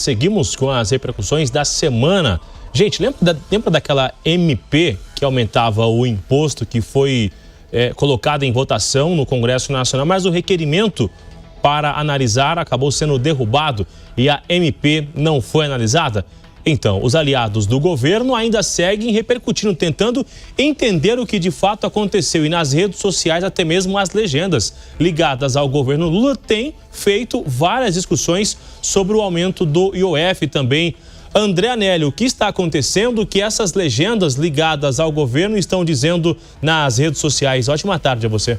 Seguimos com as repercussões da semana. Gente, lembra daquela MP que aumentava o imposto que foi colocado em votação no Congresso Nacional, mas o requerimento para analisar acabou sendo derrubado e a MP não foi analisada? Então, os aliados do governo ainda seguem repercutindo, tentando entender o que de fato aconteceu. E nas redes sociais, até mesmo as legendas ligadas ao governo Lula têm feito várias discussões sobre o aumento do IOF também. André Anelli, o que está acontecendo? O que essas legendas ligadas ao governo estão dizendo nas redes sociais? Ótima tarde a você.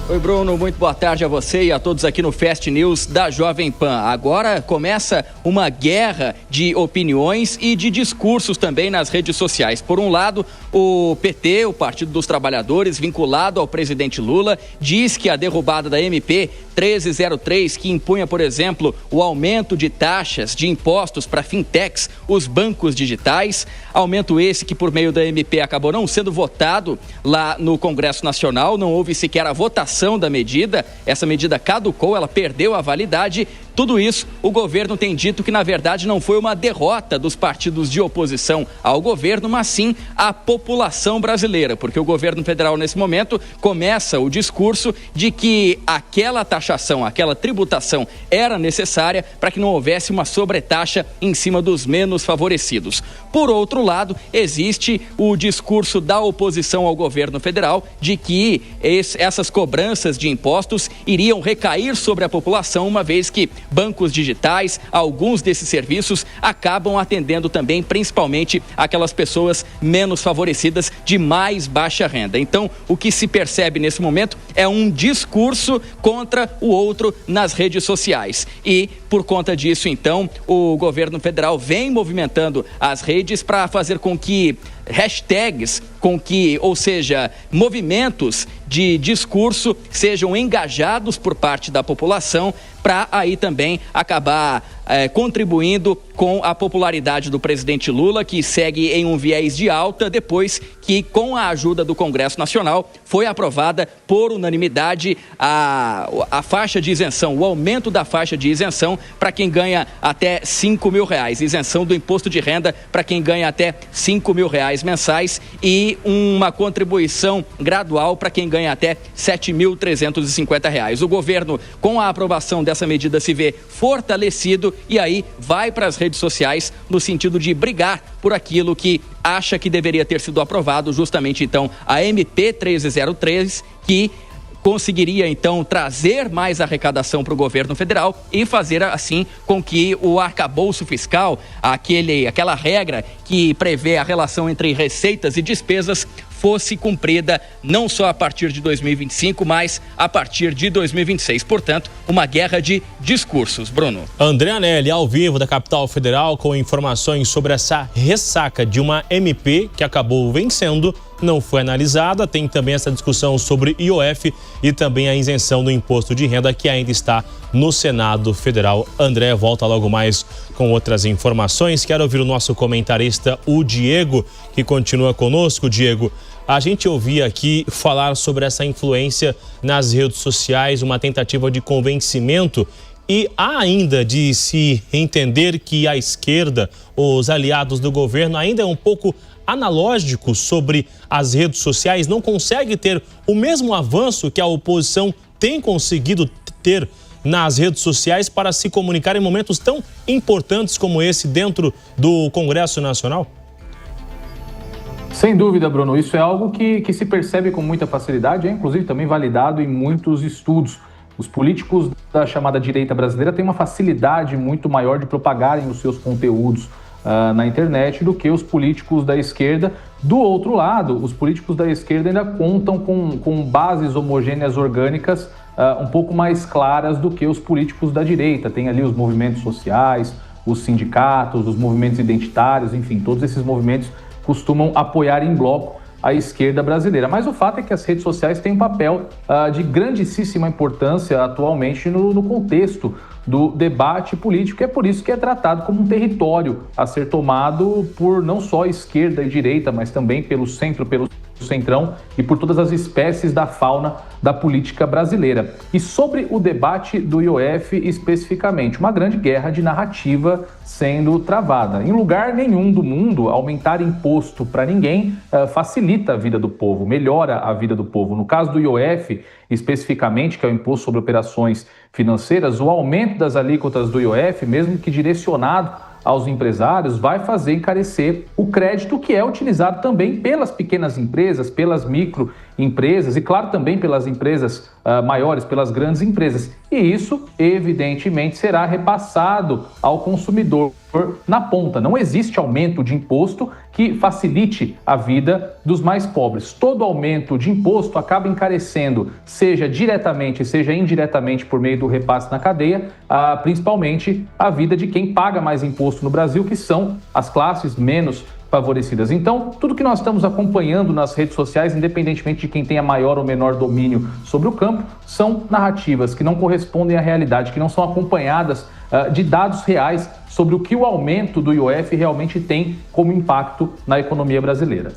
Oi, Bruno, muito boa tarde a você e a todos aqui no Fast News da Jovem Pan. Agora começa uma guerra de opiniões e de discursos também nas redes sociais. Por um lado, o PT, o Partido dos Trabalhadores, vinculado ao presidente Lula, diz que a derrubada da MP 1303, que impunha, por exemplo, o aumento de taxas de impostos para fintechs, os bancos digitais, aumento esse que por meio da MP acabou não sendo votado lá no Congresso Nacional, não houve sequer a votação da medida, essa medida caducou, ela perdeu a validade. Tudo isso, o governo tem dito que, na verdade, não foi uma derrota dos partidos de oposição ao governo, mas sim a população brasileira, porque o governo federal, nesse momento, começa o discurso de que aquela taxação, aquela tributação era necessária para que não houvesse uma sobretaxa em cima dos menos favorecidos. Por outro lado, existe o discurso da oposição ao governo federal de que essas cobranças de impostos iriam recair sobre a população, uma vez que bancos digitais, alguns desses serviços acabam atendendo também, principalmente, aquelas pessoas menos favorecidas de mais baixa renda. Então, o que se percebe nesse momento é um discurso contra o outro nas redes sociais. E, por conta disso, então, o governo federal vem movimentando as redes para fazer com que hashtags, ou seja, movimentos de discurso sejam engajados por parte da população para aí também acabar contribuindo com a popularidade do presidente Lula, que segue em um viés de alta depois que, com a ajuda do Congresso Nacional, foi aprovada por unanimidade a faixa de isenção, o aumento da faixa de isenção para quem ganha até R$5.000, isenção do imposto de renda para quem ganha até R$5.000 mensais e uma contribuição gradual para quem ganha até R$7.350. O governo, com a aprovação dessa medida, se vê fortalecido e aí vai para as redes sociais no sentido de brigar por aquilo que acha que deveria ter sido aprovado, justamente então a MP 1303, que conseguiria então trazer mais arrecadação para o governo federal e fazer assim com que o arcabouço fiscal, aquela regra que prevê a relação entre receitas e despesas, fosse cumprida não só a partir de 2025, mas a partir de 2026. Portanto, uma guerra de discursos. Bruno. André Anelli, ao vivo da Capital Federal, com informações sobre essa ressaca de uma MP que acabou vencendo, não foi analisada. Tem também essa discussão sobre IOF e também a isenção do imposto de renda, que ainda está no Senado Federal. André volta logo mais com outras informações. Quero ouvir o nosso comentarista, o Diego, que continua conosco. Diego, a gente ouvia aqui falar sobre essa influência nas redes sociais, uma tentativa de convencimento, e há ainda de se entender que a esquerda, os aliados do governo, ainda é um pouco analógico sobre as redes sociais, não consegue ter o mesmo avanço que a oposição tem conseguido ter nas redes sociais para se comunicar em momentos tão importantes como esse dentro do Congresso Nacional? Sem dúvida, Bruno. Isso é algo que se percebe com muita facilidade, é inclusive também validado em muitos estudos. Os políticos da chamada direita brasileira têm uma facilidade muito maior de propagarem os seus conteúdos na internet do que os políticos da esquerda. Do outro lado, os políticos da esquerda ainda contam com bases homogêneas orgânicas um pouco mais claras do que os políticos da direita. Tem ali os movimentos sociais, os sindicatos, os movimentos identitários, enfim, todos esses movimentos costumam apoiar em bloco a esquerda brasileira. Mas o fato é que as redes sociais têm um papel de grandíssima importância atualmente no contexto do debate político. É por isso que é tratado como um território a ser tomado por não só esquerda e direita, mas também pelo centro, pelo Centrão e por todas as espécies da fauna da política brasileira. E sobre o debate do IOF especificamente, uma grande guerra de narrativa sendo travada. Em lugar nenhum do mundo, aumentar imposto para ninguém facilita a vida do povo, melhora a vida do povo. No caso do IOF, especificamente, que é o Imposto sobre Operações Financeiras, o aumento das alíquotas do IOF, mesmo que direcionado aos empresários, vai fazer encarecer o crédito que é utilizado também pelas pequenas empresas, pelas microempresas e, claro, também pelas empresas maiores, pelas grandes empresas. E isso, evidentemente, será repassado ao consumidor na ponta. Não existe aumento de imposto que facilite a vida dos mais pobres. Todo aumento de imposto acaba encarecendo, seja diretamente, seja indiretamente por meio do repasse na cadeia, principalmente a vida de quem paga mais imposto no Brasil, que são as classes menos favorecidas. Então, tudo que nós estamos acompanhando nas redes sociais, independentemente de quem tenha maior ou menor domínio sobre o campo, são narrativas que não correspondem à realidade, que não são acompanhadas de dados reais sobre o que o aumento do IOF realmente tem como impacto na economia brasileira.